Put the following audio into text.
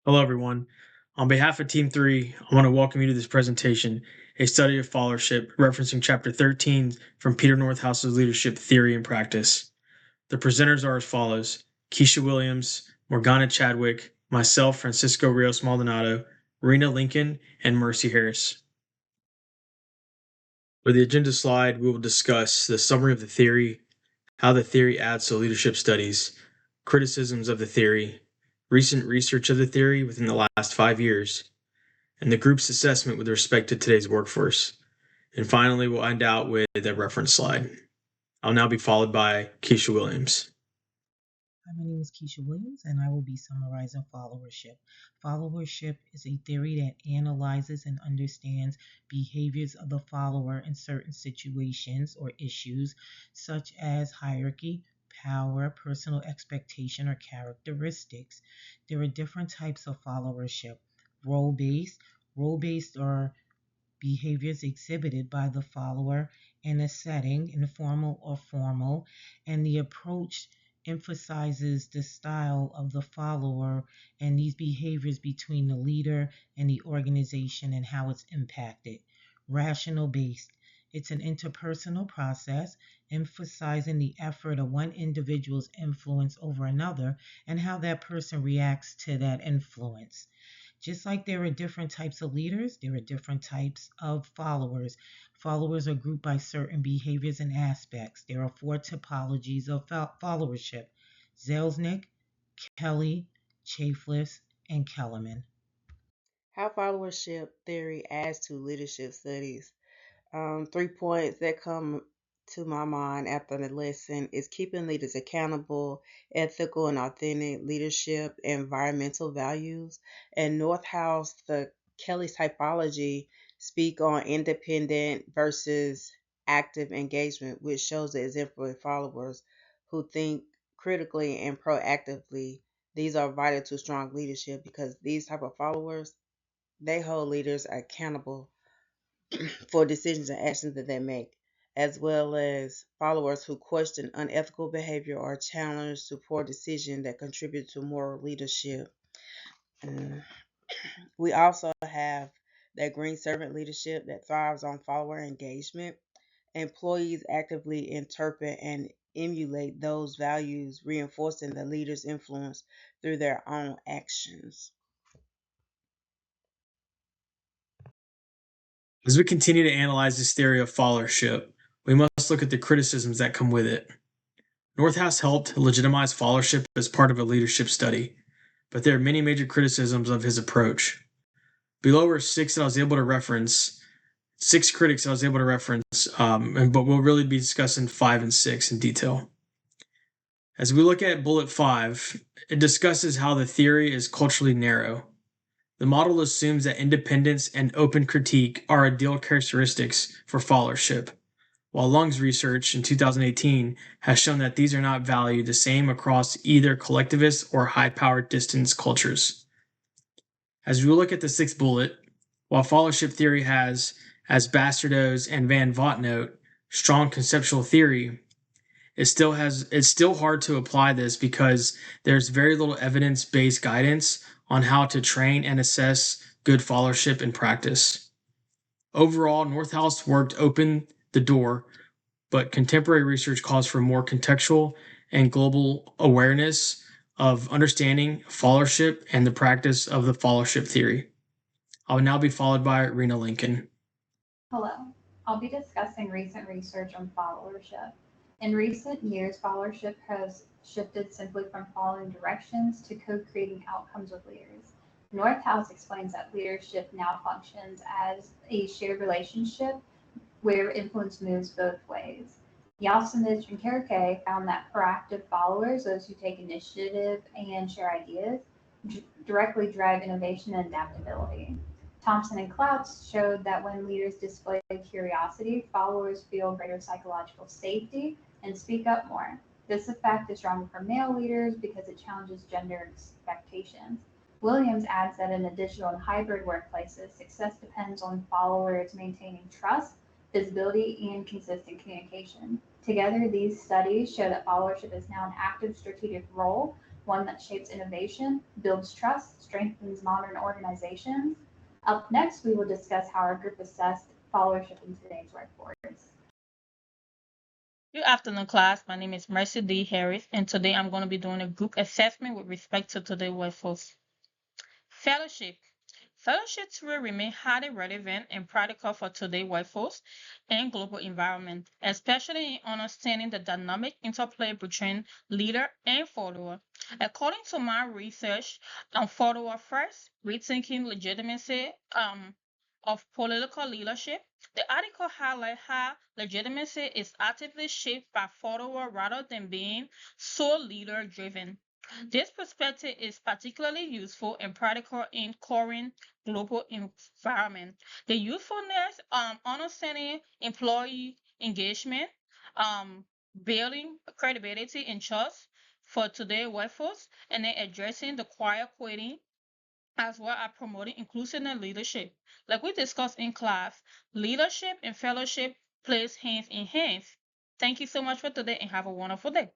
Hello, everyone. On behalf of Team 3, I want to welcome you to this presentation, a study of followership, referencing Chapter 13 from Peter Northhouse's Leadership Theory and Practice. The presenters are as follows: Keisha Williams, Morgana Chadwick, myself, Francisco Rios-Maldonado, Rena Lincoln, and Mercy Harris. For the agenda slide, we will discuss the summary of the theory, how the theory adds to leadership studies, criticisms of the theory, recent research of the theory within the last 5 years, and the group's assessment with respect to today's workforce. And finally, we'll end out with a reference slide. I'll now be followed by Keisha Williams. Hi, my name is Keisha Williams, and I will be summarizing followership. Followership is a theory that analyzes and understands behaviors of the follower in certain situations or issues, such as hierarchy, power, personal expectation, or characteristics. There are different types of followership. Role-based. Role-based are behaviors exhibited by the follower in a setting, informal or formal, and the approach emphasizes the style of the follower and these behaviors between the leader and the organization and how it's impacted. Rational based. It's an interpersonal process emphasizing the effort of one individual's influence over another and how that person reacts to that influence. Just like there are different types of leaders, there are different types of followers. Followers are grouped by certain behaviors and aspects. There are 4 typologies of followership: Zelznick, Kelly, Chafflis, and Kellerman. How followership theory adds to leadership studies. 3 points that come to my mind after the lesson is keeping leaders accountable, ethical and authentic leadership, environmental values. And Northhouse, the Kelly typology, speak on independent versus active engagement, which shows the exemplary followers who think critically and proactively. These are vital to strong leadership because these type of followers, they hold leaders accountable for decisions and actions that they make, as well as followers who question unethical behavior or challenge support decisions that contribute to moral leadership. And we also have that green servant leadership that thrives on follower engagement. Employees actively interpret and emulate those values, reinforcing the leader's influence through their own actions. As we continue to analyze this theory of followership, we must look at the criticisms that come with it. Northhouse helped legitimize followership as part of a leadership study, but there are many major criticisms of his approach. Below are six that I was able to reference, six critics I was able to reference, but we'll really be discussing 5 and 6 in detail. As we look at bullet 5, it discusses how the theory is culturally narrow. The model assumes that independence and open critique are ideal characteristics for followership, while Lung's research in 2018 has shown that these are not valued the same across either collectivist or high-powered distance cultures. As we look at the sixth bullet, while followership theory has, as Bastardos and Van Vogt note, strong conceptual theory, it's still hard to apply this because there's very little evidence-based guidance on how to train and assess good followership in practice. Overall, Northhouse worked open the door, but contemporary research calls for more contextual and global awareness of understanding followership and the practice of the followership theory. I will now be followed by Rena Lincoln. Hello, I'll be discussing recent research on followership. In recent years, followership has shifted simply from following directions to co-creating outcomes with leaders. Northhouse explains that leadership now functions as a shared relationship where influence moves both ways. Yasimich and Kerke found that proactive followers, those who take initiative and share ideas, directly drive innovation and adaptability. Thompson and Clouts showed that when leaders display curiosity, followers feel greater psychological safety and speak up more. This effect is stronger for male leaders because it challenges gender expectations. Williams adds that in digital and hybrid workplaces, success depends on followers maintaining trust, visibility, and consistent communication. Together, these studies show that followership is now an active strategic role, one that shapes innovation, builds trust, strengthens modern organizations. Up next, we will discuss how our group assessed followership in today's workforce. Good afternoon, class. My name is Mercy D. Harris, and today I'm going to be doing a group assessment with respect to today's workforce. Fellowship. Fellowships will remain highly relevant and practical for today's workforce and global environment, especially in understanding the dynamic interplay between leader and follower. According to my research on follower first, rethinking legitimacy of political leadership, the article highlights how legitimacy is actively shaped by follower rather than being so leader driven. This perspective is particularly useful and practical in current global environment. The usefulness understanding employee engagement, building credibility and trust for today's workforce, and then addressing the quiet quitting as well as promoting inclusion and leadership. Like we discussed in class, leadership and fellowship plays hands in hands. Thank you so much for today and have a wonderful day.